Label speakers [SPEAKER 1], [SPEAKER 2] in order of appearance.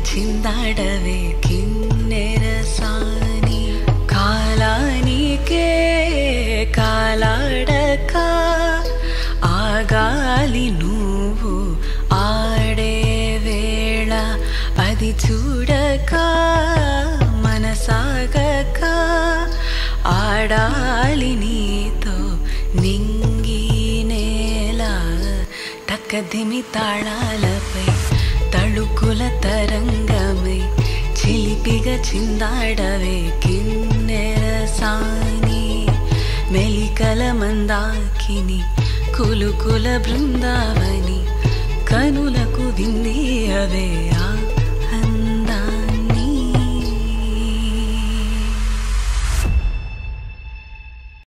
[SPEAKER 1] చిందాడవే కిన్నెరసాని కాలానికే కాలాడక ఆగాలి నువ్వు ఆడే వేళ అది చూడక మనసాగక ఆడాలి నీతో నింగి నేల తక్కదిమి తాళాలపై తళుకుల తరంగమై చిలిపిగా చిందాడవే కిన్నెరసాని మెలికల మందాకిని కులుకుల బృందావని కనులకు విందియవే